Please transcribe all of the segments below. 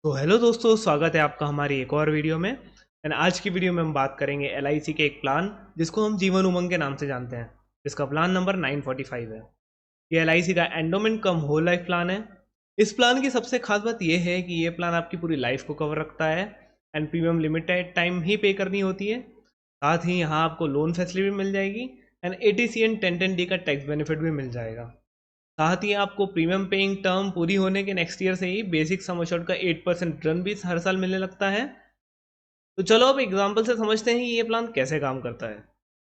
तो हेलो दोस्तों, स्वागत है आपका हमारी एक और वीडियो में। एंड आज की वीडियो में हम बात करेंगे एलआईसी के एक प्लान जिसको हम जीवन उमंग के नाम से जानते हैं, जिसका प्लान नंबर 945 है। ये एलआईसी का एंडोमेंट कम होल लाइफ प्लान है। इस प्लान की सबसे खास बात यह है कि ये प्लान आपकी पूरी लाइफ को कवर रखता है एंड प्रीमियम लिमिटेड टाइम ही पे करनी होती है। साथ ही यहाँ आपको लोन फैसिलिटी भी मिल जाएगी एंड एटीसी एंड 1010D का टैक्स बेनिफिट भी मिल जाएगा। साथ ही आपको प्रीमियम पेइंग टर्म पूरी होने के नेक्स्ट ईयर से ही बेसिक सम एश्योर्ड का 8% रिटर्न भी हर साल मिलने लगता है। तो चलो अब एग्जांपल से समझते हैं कि ये प्लान कैसे काम करता है।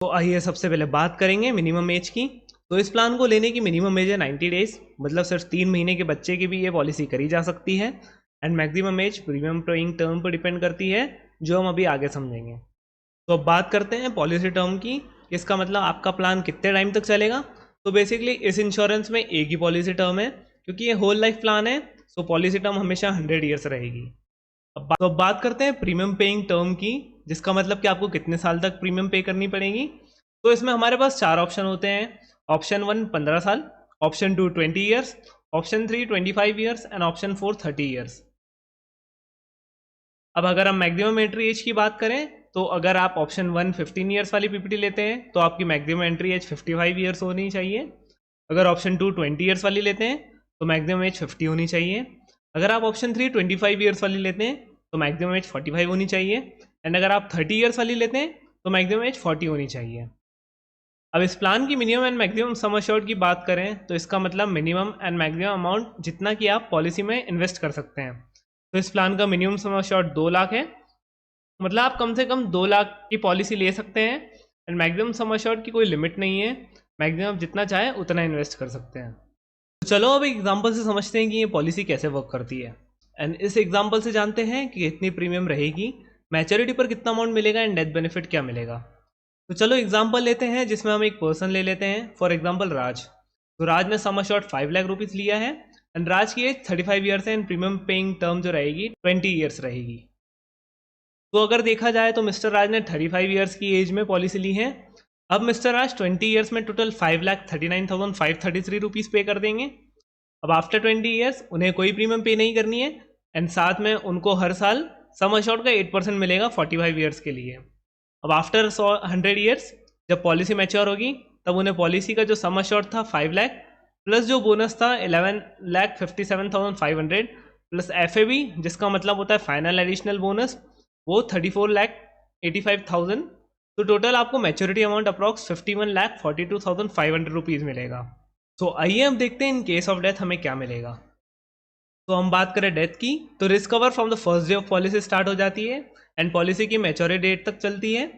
तो आइए सबसे पहले बात करेंगे मिनिमम एज की। तो इस प्लान को लेने की मिनिमम एज है 90 डेज, मतलब सिर्फ 3 महीने के बच्चे की भी ये पॉलिसी करी जा सकती है। And maximum age premium paying term पर डिपेंड करती है, जो हम अभी आगे समझेंगे। तो अब बात करते हैं पॉलिसी टर्म की। इसका मतलब आपका प्लान कितने टाइम तक चलेगा। तो बेसिकली इस इंश्योरेंस में एक ही पॉलिसी टर्म है, क्योंकि ये होल लाइफ प्लान है। सो पॉलिसी टर्म हमेशा 100 ईयर्स रहेगी। अब बात करते हैं प्रीमियम पेइंग टर्म की, जिसका मतलब कि आपको कितने साल तक प्रीमियम पे करनी पड़ेगी। तो इसमें हमारे पास 4 ऑप्शन होते हैं। ऑप्शन 1 15 साल, option 2 20 years, option 3 25 years and option 4 30 years. अब अगर हम मैक्सिमम एंट्री एज की बात करें, तो अगर आप ऑप्शन 1 15 ईयर्स वाली पीपीटी लेते हैं तो आपकी मैक्सिमम एंट्री एज 55 ईयर्स होनी चाहिए। अगर ऑप्शन 2 20 ईयर्स वाली लेते हैं तो मैक्सिमम एज 50 होनी चाहिए। अगर आप ऑप्शन 3 25 ईयर्स वाली लेते हैं तो मैक्सिमम एज 45 होनी चाहिए। एंड अगर आप 30 ईयर्स वाली लेते हैं तो मैक्सिमम एज 40 होनी चाहिए। अब इस प्लान की minimum and maximum sum assured की बात करें, तो इसका मतलब मिनिमम एंड मैक्सिमम अमाउंट जितना कि आप पॉलिसी में इन्वेस्ट कर सकते हैं। तो इस प्लान का मिनिमम सम एश्योर्ड 2 लाख है, मतलब आप कम से कम 2 लाख की पॉलिसी ले सकते हैं। एंड मैक्सिमम सम एश्योर्ड की कोई लिमिट नहीं है, मैक्सिमम जितना चाहे उतना इन्वेस्ट कर सकते हैं। तो चलो अब एग्जांपल से समझते हैं कि ये पॉलिसी कैसे वर्क करती है। एंड इस एग्जांपल से जानते हैं कि कितनी प्रीमियम रहेगी, मैच्योरिटी पर कितना अमाउंट मिलेगा एंड डेथ बेनिफिट क्या मिलेगा। तो चलो एग्जांपल लेते हैं जिसमें हम एक पर्सन ले लेते हैं, फॉर एग्जांपल राज। तो राज ने सम एश्योर्ड 5 लाख रुपीज़ लिया है एंड राज की एज 35 ईयर्स है एंड प्रीमियम पेइंग टर्म जो रहेगी 20 ईयर्स रहेगी। तो अगर देखा जाए तो मिस्टर राज ने 35 ईयर्स की एज में पॉलिसी ली है। अब मिस्टर राज 20 ईयर्स में टोटल 5,39,533 रुपीज़ पे कर देंगे। अब आफ्टर 20 ईयर्स उन्हें कोई प्रीमियम पे नहीं करनी है एंड साथ में उनको हर साल सम अश्योर्ड का 8% मिलेगा 45 ईयर्स के लिए। अब आफ्टर 100 ईयर्स जब पॉलिसी मैच्योर होगी, तब उन्हें पॉलिसी का जो सम अश्योर्ड था 5 लाख प्लस जो बोनस था 11,57,500 प्लस FAB, जिसका मतलब होता है फाइनल एडिशनल बोनस, वो 34,85,000। तो टोटल आपको मैच्योरिटी अमाउंट अप्रॉक्स 51,42,500 रुपीज़ मिलेगा। तो आइए हम देखते हैं इन केस ऑफ डेथ हमें क्या मिलेगा। तो हम बात करें डेथ की, तो risk cover from the first day of policy start हो जाती है एंड पॉलिसी की मैच्योरिटी डेट तक चलती है।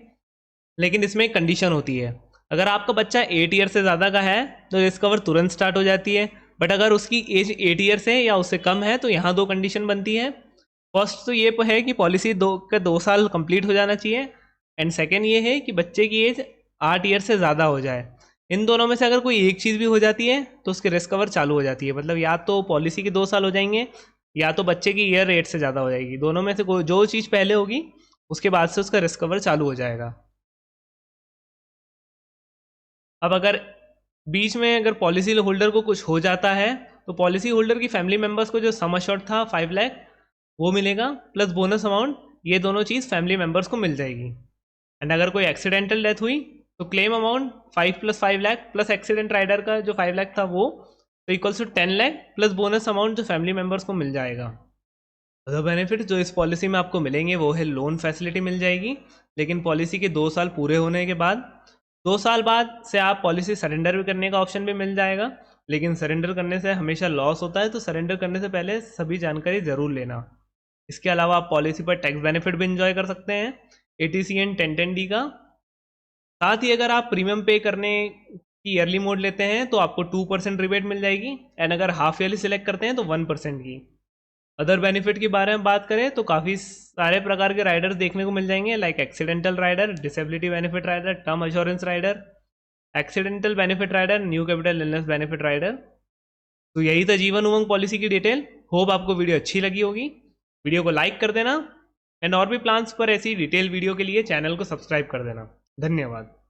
लेकिन इसमें एक कंडीशन होती है, अगर आपका बच्चा 8 ईयर से ज़्यादा का है तो रिस्क कवर तुरंत स्टार्ट हो जाती है। बट अगर उसकी एज 8 ईयर्स है या उससे कम है तो यहाँ 2 कंडीशन बनती है। फर्स्ट तो ये है कि पॉलिसी 2 साल कंप्लीट हो जाना चाहिए एंड सेकेंड ये है कि बच्चे की एज 8 ईयर से ज़्यादा हो जाए। इन दोनों में से अगर कोई एक चीज़ भी हो जाती है तो उसके रिस्क कवर चालू हो जाती है, मतलब या तो पॉलिसी के 2 साल हो जाएंगे या तो बच्चे की ईयर रेट से ज़्यादा हो जाएगी। दोनों में से कोई जो चीज़ पहले होगी उसके बाद से उसका रिस्क कवर चालू हो जाएगा। अब अगर बीच में अगर पॉलिसी होल्डर को कुछ हो जाता है तो पॉलिसी होल्डर की फैमिली मेम्बर्स को जो सम अश्योर्ड था 5 लाख वो मिलेगा प्लस बोनस अमाउंट, ये दोनों चीज़ फैमिली मेम्बर्स को मिल जाएगी। एंड अगर कोई एक्सीडेंटल डेथ हुई तो claim amount 5 + 5 lakh plus accident rider का जो 5 लाख था वो, तो equals to 10 lakh plus bonus amount जो फैमिली मेम्बर्स को मिल जाएगा। अदर बेनिफिट जो इस पॉलिसी में आपको मिलेंगे वो है लोन फैसिलिटी मिल जाएगी, लेकिन पॉलिसी के 2 साल पूरे होने के बाद 2 साल बाद से आप पॉलिसी सरेंडर भी करने का ऑप्शन भी मिल जाएगा। लेकिन सरेंडर करने से हमेशा लॉस होता है, तो सरेंडर करने से पहले सभी जानकारी ज़रूर लेना। इसके अलावा आप पॉलिसी पर टैक्स बेनिफिट भी इंजॉय कर सकते हैं ATC एंड 1010D का। साथ ही अगर आप प्रीमियम पे करने की ईयरली मोड लेते हैं तो आपको 2% रिबेट मिल जाएगी एंड अगर हाफ ईयरली सिलेक्ट करते हैं तो 1% की। अदर बेनिफिट के बारे में बात करें तो काफ़ी सारे प्रकार के राइडर्स देखने को मिल जाएंगे, like accidental rider, disability benefit rider, term insurance rider, accidental benefit rider, new capital illness benefit rider. तो यही था जीवन उमंग पॉलिसी की डिटेल। होप आपको वीडियो अच्छी लगी होगी। वीडियो को लाइक कर देना एंड और भी प्लान्स पर ऐसी डिटेल वीडियो के लिए चैनल को सब्सक्राइब कर देना। धन्यवाद।